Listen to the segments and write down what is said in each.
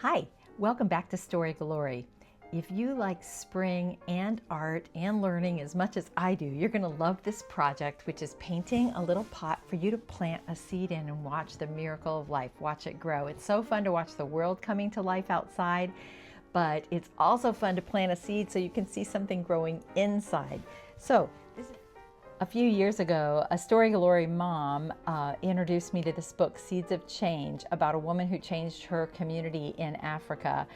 Hi, welcome back to Storygalorey. If you like spring and art and learning as much as I do, you're going to love this project, which is painting a little pot for you to plant a seed in and watch the miracle of life, watch it grow. It's so fun to watch the world coming to life outside, but it's also fun to plant a seed so you can see something growing inside. So a few years ago, a Storygalorey mom introduced me to this book, Seeds of Change, about a woman who changed her community in Africa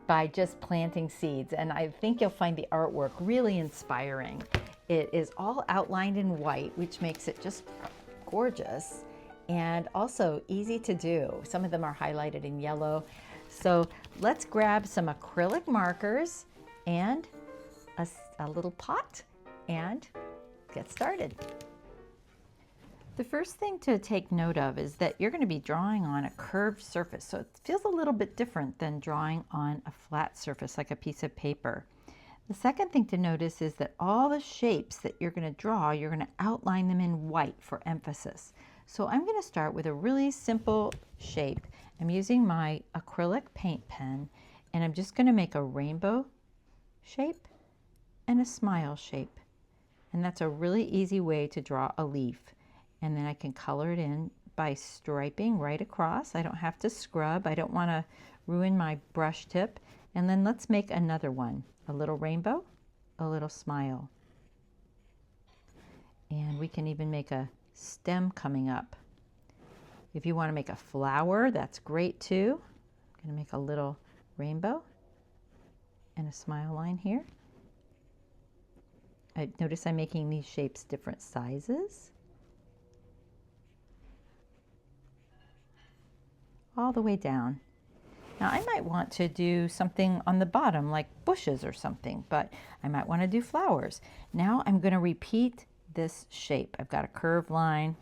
by just planting seeds. And I think you'll find the artwork really inspiring. It is all outlined in white, which makes it just gorgeous and also easy to do. Some of them are highlighted in yellow. So let's grab some acrylic markers and a little pot and get started. The first thing to take note of is that you're going to be drawing on a curved surface, so it feels a little bit different than drawing on a flat surface like a piece of paper. The second thing to notice is that all the shapes that you're going to draw, you're going to outline them in white for emphasis. So I'm going to start with a really simple shape. I'm using my acrylic paint pen, and I'm just going to make a rainbow shape and a smile shape. And that's a really easy way to draw a leaf. And then I can color it in by striping right across. I don't have to scrub. I don't want to ruin my brush tip. And then let's make another one. A little rainbow, a little smile. And we can even make a stem coming up. If you want to make a flower, that's great too. I'm going to make a little rainbow and a smile line here. Notice I'm making these shapes different sizes. All the way down. Now I might want to do something on the bottom like bushes or something, but I might want to do flowers. Now I'm going to repeat this shape. I've got a curved line,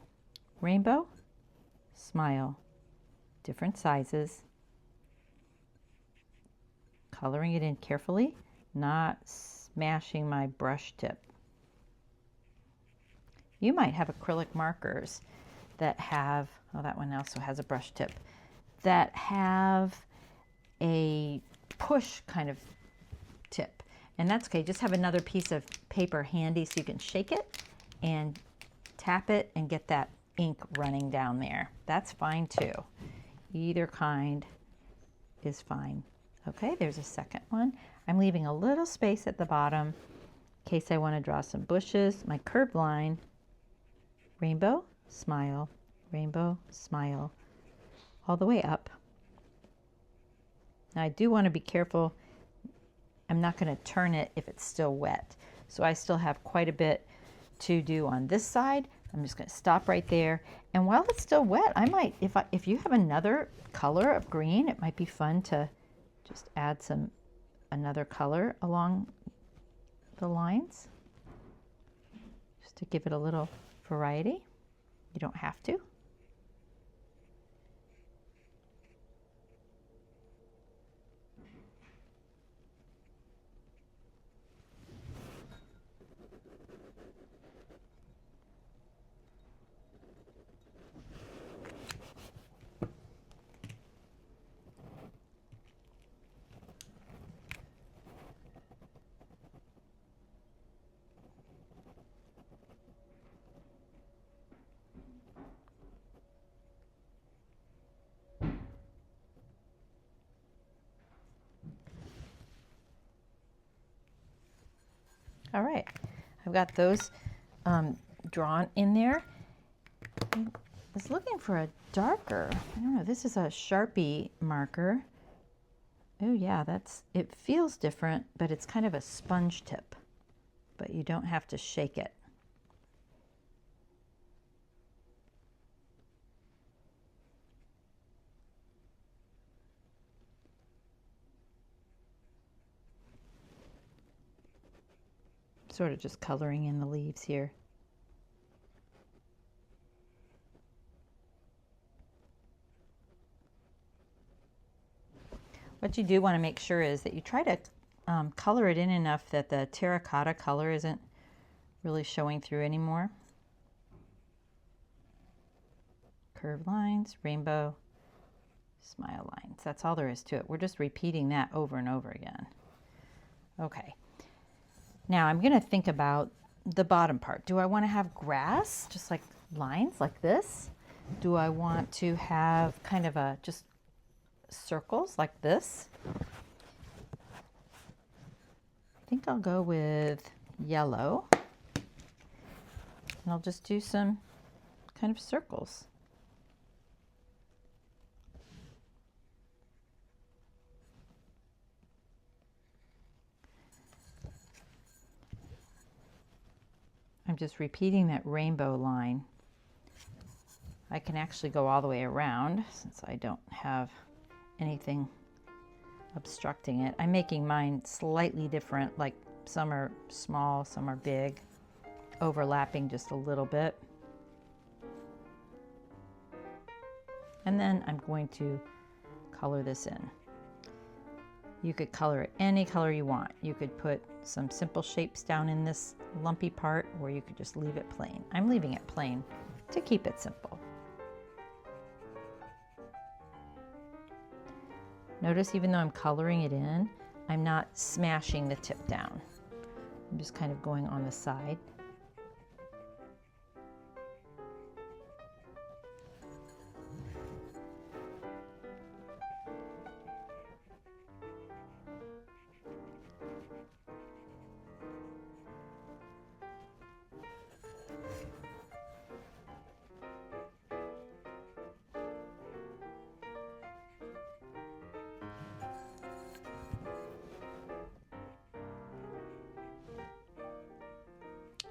rainbow, smile, different sizes, coloring it in carefully, not smashing my brush tip. You might have acrylic markers that have, oh, that one also has a brush tip, that have a push kind of tip. And that's okay, just have another piece of paper handy so you can shake it and tap it and get that ink running down there. That's fine too. Either kind is fine. Okay, there's a second one. I'm leaving a little space at the bottom in case I want to draw some bushes. My curved line, rainbow, smile, all the way up. Now I do want to be careful. I'm not going to turn it if it's still wet. So I still have quite a bit to do on this side. I'm just going to stop right there. And while it's still wet, I might, if you have another color of green, it might be fun to just add another color along the lines, just to give it a little variety. You don't have to. All right, I've got those drawn in there. I was looking for a darker, I don't know, this is a Sharpie marker. Oh yeah, it feels different, but it's kind of a sponge tip, but you don't have to shake it. Sort of just coloring in the leaves here. What you do want to make sure is that you try to color it in enough that the terracotta color isn't really showing through anymore. Curved lines, rainbow, smile lines. That's all there is to it. We're just repeating that over and over again. Okay. Now I'm going to think about the bottom part. Do I want to have grass, just like lines like this? Do I want to have kind of a just circles like this? I think I'll go with yellow. And I'll just do some kind of circles. I'm just repeating that rainbow line. I can actually go all the way around since I don't have anything obstructing it. I'm making mine slightly different, like some are small, some are big, overlapping just a little bit. And then I'm going to color this in. You could color it any color you want. You could put some simple shapes down in this lumpy part, or you could just leave it plain. I'm leaving it plain to keep it simple. Notice even though I'm coloring it in, I'm not smashing the tip down. I'm just kind of going on the side.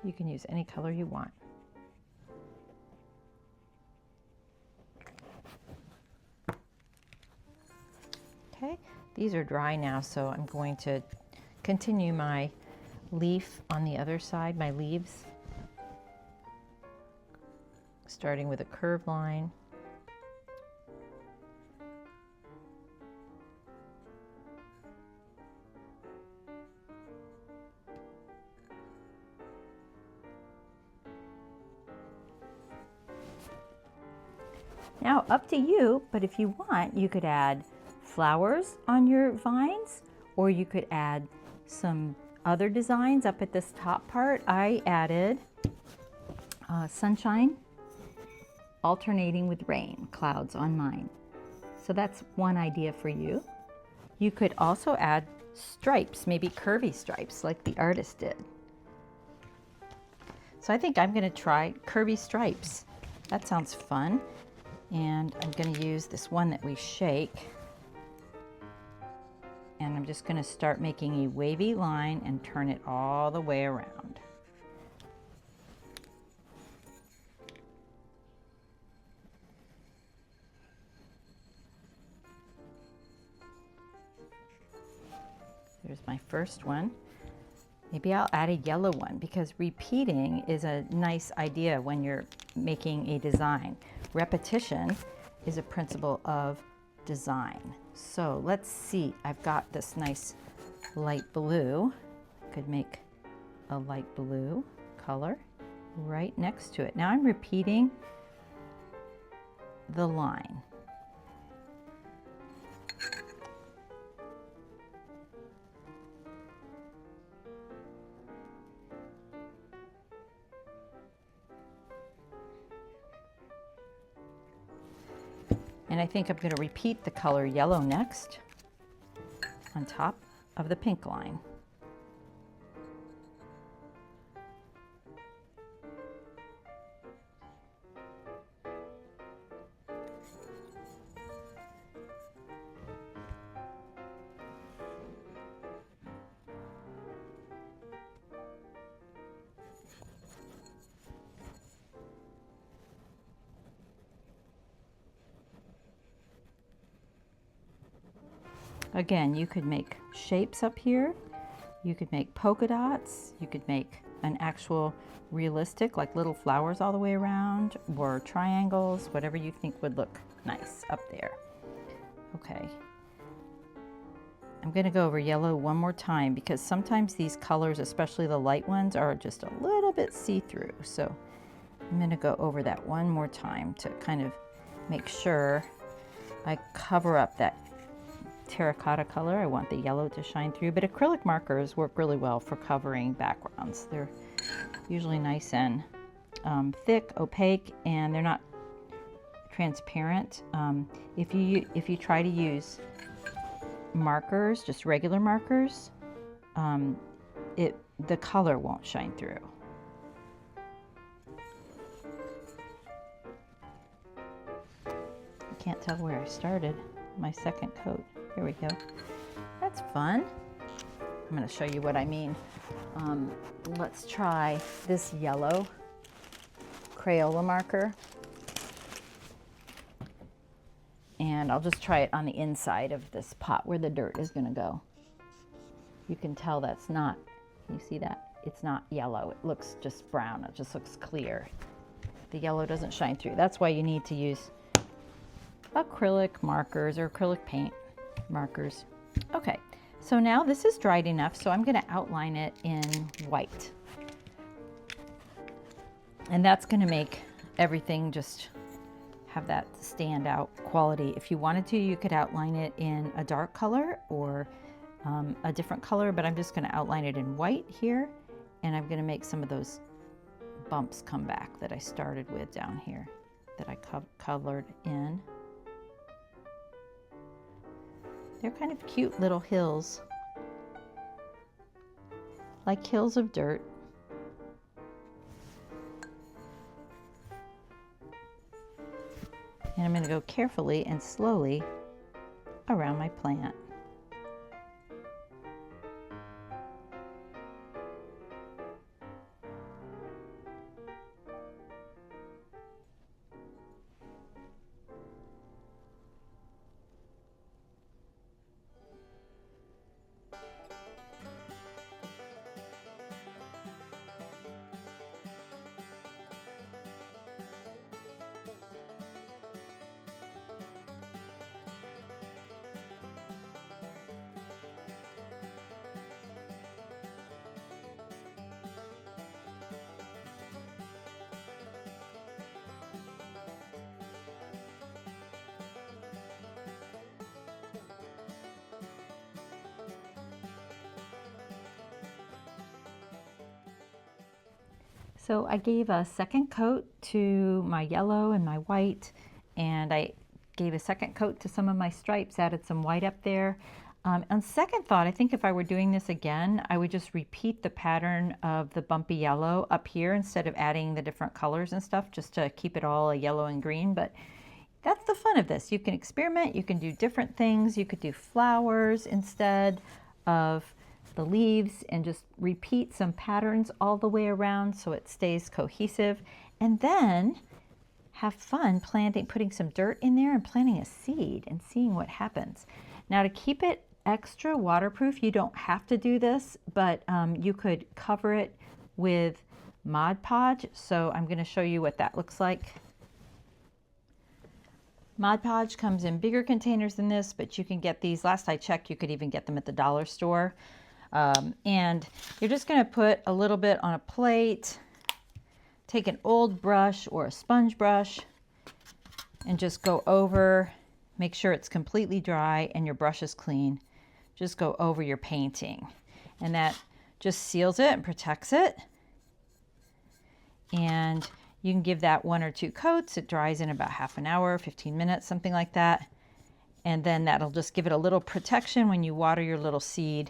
You can use any color you want. Okay, these are dry now, so I'm going to continue my leaf on the other side, my leaves, starting with a curved line. Now up to you, but if you want, you could add flowers on your vines, or you could add some other designs up at this top part. I added sunshine alternating with rain, clouds on mine. So that's one idea for you. You could also add stripes, maybe curvy stripes like the artist did. So I think I'm going to try curvy stripes. That sounds fun. And I'm going to use this one that we shake. And I'm just going to start making a wavy line and turn it all the way around. There's my first one. Maybe I'll add a yellow one because repeating is a nice idea when you're making a design. Repetition is a principle of design. So let's see, I've got this nice light blue. Could make a light blue color right next to it. Now I'm repeating the line. And I think I'm going to repeat the color yellow next on top of the pink line. Again, you could make shapes up here, you could make polka dots, you could make an actual realistic, like little flowers all the way around, or triangles, whatever you think would look nice up there. Okay. I'm going to go over yellow one more time because sometimes these colors, especially the light ones, are just a little bit see-through. So I'm going to go over that one more time to kind of make sure I cover up that terracotta color. I want the yellow to shine through, but acrylic markers work really well for covering backgrounds. They're usually nice and thick, opaque, and they're not transparent. If you try to use markers, just regular markers, the color won't shine through. I can't tell where I started my second coat. Here we go. That's fun. I'm going to show you what I mean. Let's try this yellow Crayola marker. And I'll just try it on the inside of this pot where the dirt is going to go. You can tell that's not, you see that? It's not yellow. It looks just brown. It just looks clear. The yellow doesn't shine through. That's why you need to use acrylic markers or acrylic paint markers. Okay, so now this is dried enough, so I'm going to outline it in white. And that's going to make everything just have that standout quality. If you wanted to, you could outline it in a dark color or a different color, but I'm just going to outline it in white here, and I'm going to make some of those bumps come back that I started with down here that I colored in. They're kind of cute little hills, like hills of dirt. And I'm going to go carefully and slowly around my plant. So I gave a second coat to my yellow and my white, and I gave a second coat to some of my stripes, added some white up there. On second thought, I think if I were doing this again, I would just repeat the pattern of the bumpy yellow up here instead of adding the different colors and stuff, just to keep it all a yellow and green. But that's the fun of this. You can experiment, you can do different things. You could do flowers instead of the leaves and just repeat some patterns all the way around so it stays cohesive, and then have fun putting some dirt in there and planting a seed and seeing what happens. Now, to keep it extra waterproof, you don't have to do this, but you could cover it with Mod Podge. So I'm going to show you what that looks like. Mod Podge comes in bigger containers than this, but you can get these. Last I checked, you could even get them at the dollar store. And you're just going to put a little bit on a plate, take an old brush or a sponge brush, and just go over, make sure it's completely dry and your brush is clean. Just go over your painting, and that just seals it and protects it. And you can give that 1 or 2 coats. It dries in about half an hour, 15 minutes, something like that. And then that'll just give it a little protection when you water your little seed,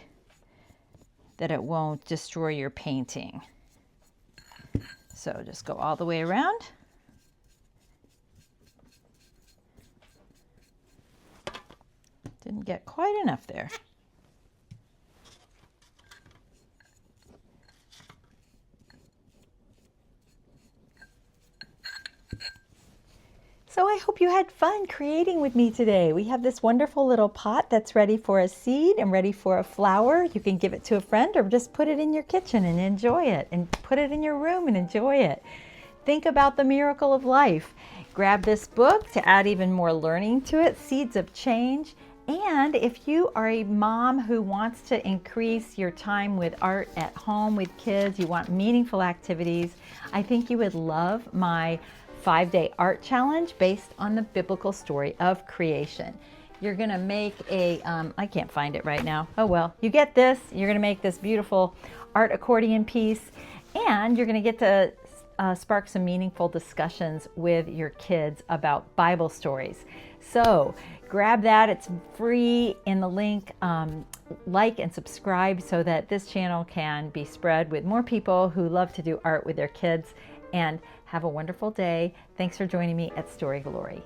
that it won't destroy your painting. So just go all the way around. Didn't get quite enough there. So I hope you had fun creating with me today. We have this wonderful little pot that's ready for a seed and ready for a flower. You can give it to a friend or just put it in your kitchen and enjoy it, and put it in your room and enjoy it. Think about the miracle of life. Grab this book to add even more learning to it, Seeds of Change. And if you are a mom who wants to increase your time with art at home with kids, you want meaningful activities, I think you would love my 5-day art challenge based on the biblical story of creation. You're gonna make a, I can't find it right now. Oh well, you get this. You're gonna make this beautiful art accordion piece, and you're gonna get to spark some meaningful discussions with your kids about Bible stories. So grab that, it's free in the link. Like and subscribe so that this channel can be spread with more people who love to do art with their kids. And have a wonderful day. Thanks for joining me at Storygalorey.